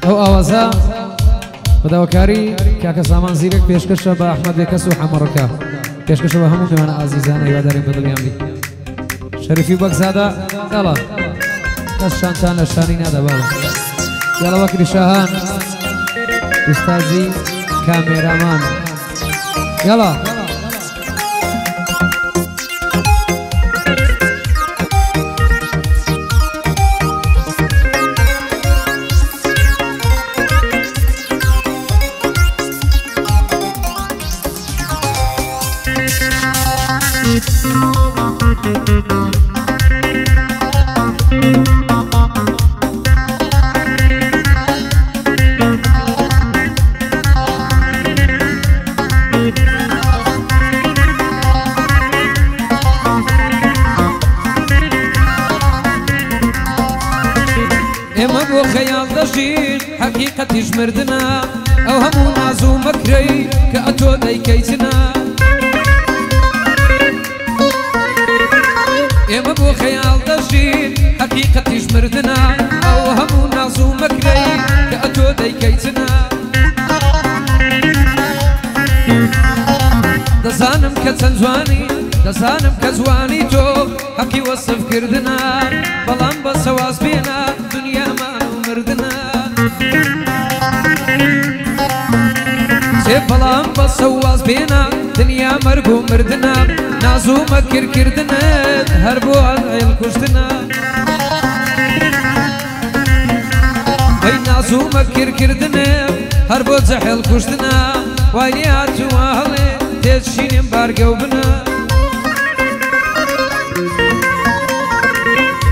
ئەو ئاوازە بەداوەکاری کاکە سامان زیرێک پێشکەشە بە ئەحمەد بێکەس و حەمەڕەکە پێشکەشە بە هەموو میوانە ئازیزان هیوادارین بەدڵیان بی شەریفی بەگزادە دەڵە کەس شانتان لە شانی نادا باڵە یاڵە وەکری شاهان ئوستازی کامێرامان یاڵە ئێمە بۆ خەیاڵ دەژین حەقیقەتیش مردنە ئەو هەموو ناز و مەکرەی کە ئەتۆ دەیکەیتنە ئێمە بۆ خەیاڵ دەژین حەقیقەتیش مردنە ئەو هەموو ناز و مەکرەی کە ئەتۆ دەیکەیتنە دەزانم کە چەند جوانی دەزانم کە جوانی تۆ حەقی وەسفکردنە بەڵام بە سەواز بێنە دنیامان و مردنە بەڵام بە سەواز بێنە دنیا مەرگ و مردنە ناز و مەکرکردنت هەر بۆ ئەڵ کوشتنە ئەی ناز و مەکرکردنێ هەر بۆ جەحێڵ کوشتنە وای لێ هاتووە هەڵێ تێچشینێم بارگە و بنە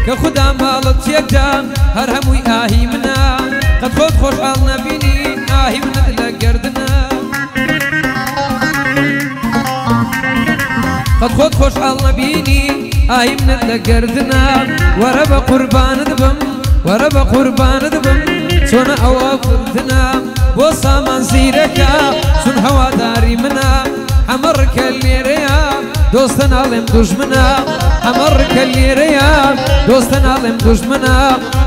کە خودا ماڵت تێکدا هەر هەمووی ئاهی منە قەت خۆت خۆشحاڵ نەبینی ئاهی منت لە گەردنە قەت خۆت خۆشحاڵ نەبینی ئاهی منت لە گەردنە وەرە بە قوربانت بم وەرە بە قوربانت بم چۆنە ئەوە بردنە بۆ سامان زیرەکە چون هەواداری منە ئەمە ڕکە لێرەیە دۆستە ناڵێم دوژمنە ئەمە ڕکە لێرەیە دۆستە ناڵێم دوژمنە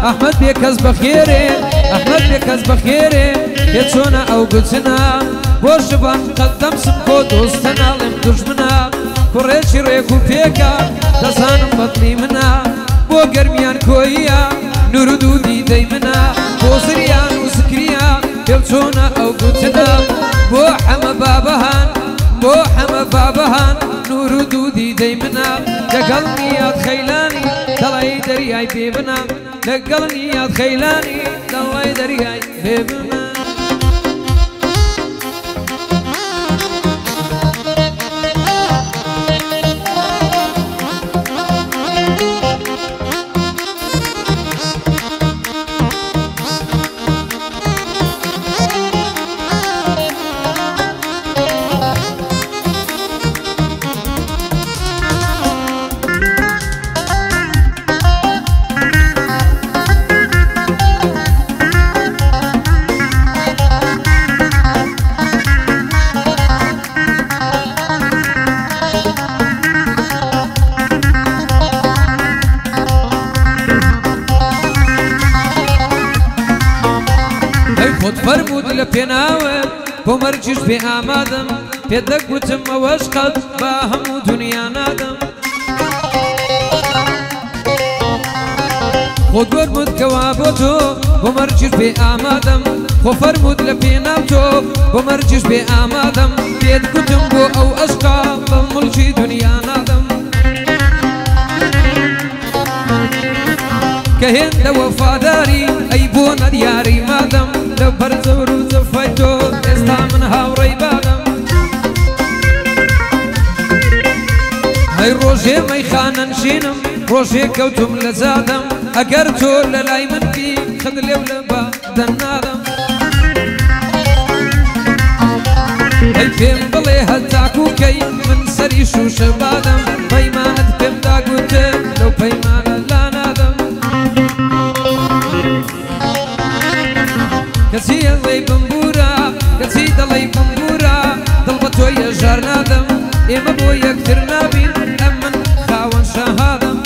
ئەحمەد بێکەس بەخێرێ ئەحمەد بێکەس بەخێرێ پێ چۆنە ئەو گوچنە بۆ ژبان قەدەمسم کۆ دۆستە ناڵێم دوژمنە کوڕێکی ڕێک و پێکە دەزانم بەدڵی منە بۆ گەرمیان کۆییە نور و دوودی دەی منە بۆ زریان و زکریە پێ چۆنە ئەو گوچنە بۆ حەمە بابەهان بۆ حەمە بابەهان نور و دوودی دەی منە لەگەڵ نیات خەیلانی دەڵی دەریای پێ بنە لەگەڵ نیات خەیلانی دەڵی دەریای پێ بنە خۆت فەرموود لە پێناوت بۆ مەرجیش بێ ئامادەم پێدەگوتم ئەوەش قەت بە هەموو دونیا نادەم خۆت وەرموود کەوا بۆ تۆ بۆ مەرجیش بێ ئامادەم خۆ فەرموود لە پێناو تۆ بۆ مەرجیش بێ ئامادەم پێت گوتم بۆ ئەو ئەشقا بە مڵکی دنیا نادەم کە هێندە وەفاداری ئەی بۆ نەدیاری مادەم لە بەرزەور و زەفای تۆ ئێستا من هاوڕێی بادەم هەی ڕۆژێ مەیخانە نشینم ڕۆژێ کەوتم لە زادەم ئەگەر تۆ لە لای من بی خەد لێو لە بادەن نادەم ئەی پێم بڵێ هەتاکوکەی من سەری شوشە بادەم پەیمانت پێم داگوتە لەو پەیمانە لا نادەم کەچی ئەڵێی بمبورە کەچی دەڵێی بمبورە دڵ بە تۆ یەژار نادەم ئێمە بۆ یەکتر نابین ئەم من خاوەن شەهادەم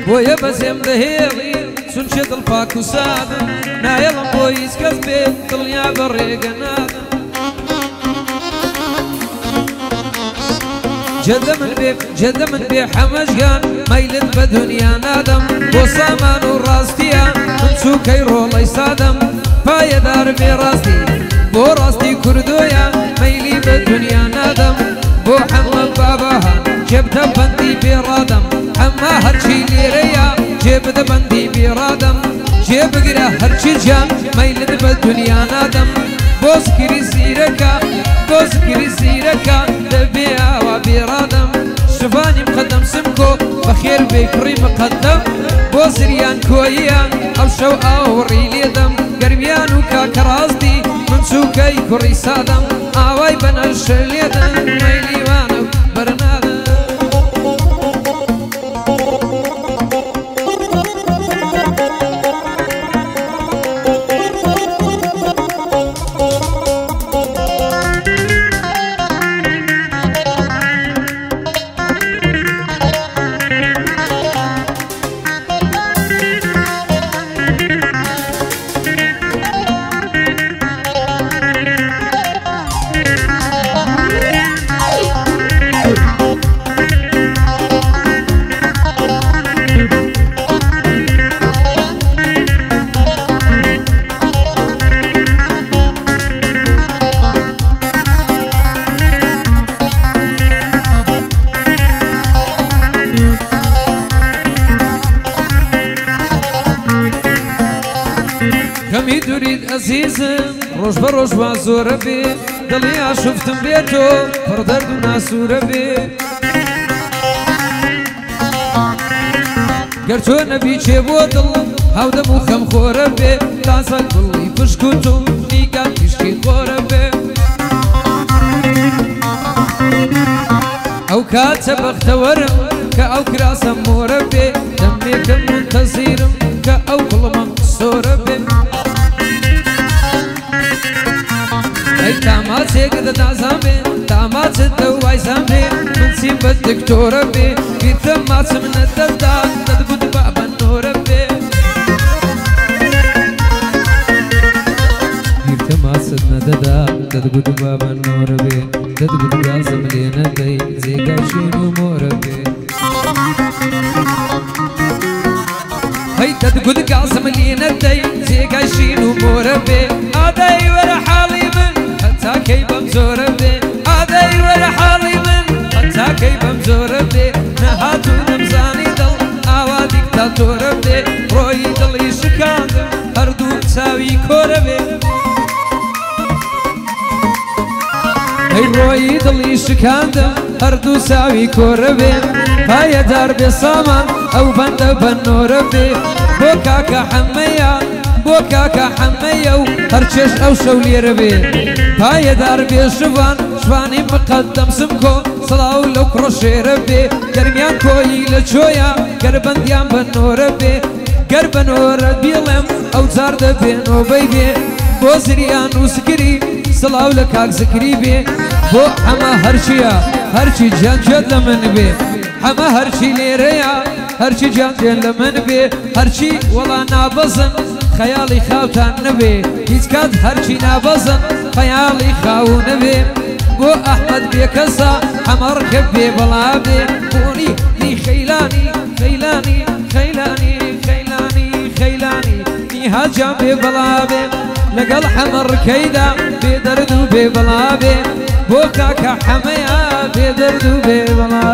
بۆیە بەزێم لە هێڵی چونچە دڵپاک و سادم نایەڵم بۆ هیچ کەس بێت دڵنیا بە ڕێگە نادم جەدە من بێ حەمەشگان مەیلت بە دنیا نادەم بۆ سامان و ڕاستیە من چووکەی ڕۆڵەی سادەم پایەدار بێ ڕاستی بۆ ڕاستی کوردۆیە مەیلی بە دنیا نادەم بۆ حەمە باباهان جێبدە بەندی بێڕادەم ئەمما هەرچی لێرەیە جێبدە بەندی بێڕادەم جێبگرە هەرچی جان مەیلت بە دنیا نادەم بۆ زکری زیرەکە دەبێ ئاوا بێڕادەم شڤانی مقەدەم سمکۆ بەخێر بێ کوڕی مقەدەم بۆ زریان کۆییە ئەو شەو ئاوەڕی لێدەم گەرمیان و کاکە ڕاستی من چووکەی کوڕی سادەم ئاوای بەنەشە لێدەم مەیلیوانە بەرنادەم کەمی دوورید ئەزیزم ڕۆژ بە ڕۆژ وا زۆرە بێ دڵی ئاشوفتم بێتۆ پڕ دەرد و ناسوورە بێ گەر تۆ نەبی چێ بۆ دڵم هاودەم و خەم خۆرە بێ تازە گوڵی پشک و تۆ نیگات پیشکی خۆرە بێ ئەو کاتە بەختەوەرم کە ئەو کراسە مۆرە بێ دەمێکم منتەزیرم کە ئەو گوڵمە سۆرە بێ ئەی تاماچێک دەدازان بێ تاماچت دەوایزان بێ من چیم بە دکتۆرە بێ بیرتە ماچم نەدەدا دەدگوت با بە نۆرە بێ بیرتە ماچت نەدەدا دەدگوت با بە نۆرە بێ دەدگوت گازم لێ نەدەی جێگای شین و مۆرە بێ هەی دەدگوت گازم لێ نەدەی جێگای شین و مۆرە بێ ئادای وەرە حاڵی من هەتاکەی بەم زۆرە بێ ئادەی وەرە حاڵی من هەتاکەی بەم زۆرە بێ نەهاتوو نەمزانی دڵ ئاوا دیکتاتۆرە بێ ڕۆی دڵی شکاندم هەردوو چاوی کۆرە بێ ئەی ڕۆی دڵی شکاندم هەردوو چاوی کۆرە بێ پایەدار بێ سامان ئەو بەندە بەنۆرە بێ بۆ کاکە حەمەیە بۆ کاکە حەمەیە و هەرچێش ئەو شەو لێرە بێ پایەدار بێ شوانی مقەدەم سمکۆ سڵاو لەو کوڕەشێرە بێ گەرمیان کۆیی لە چۆیە گەر بەندیان بە نۆرە بێ گەر بە نۆرە بیڵێم ئەو جار دەبێ نۆبەی بێ بۆ زریان و سکری سڵاو لە کاک زکری بێ بۆ ئەمە هەرچیە هەرچی جانجێت لە من بێ ئەمە هەرچی لێرەیە هەرچی جانجێت لە من بێ هەرچی وەڵا نابەزن خەیاڵی خاوتان نەبێ هیچ کات هەرچی نابەزن خەیاڵی خاو نەبێ بۆ ئەحمەد بێکەسە ئەمە ڕکە بێ بەڵا بێ بۆنی نی خەیلانی خەیلانی خەیلانی خەیلانی خەیلانی نیهاجان بێ بەڵا بێ لەگەڵ ئەمە ڕکەیدا بێ دەرد و بێ بەڵا بێ بۆ کاکە حەمەیە بێ دەرد و بێ بەڵا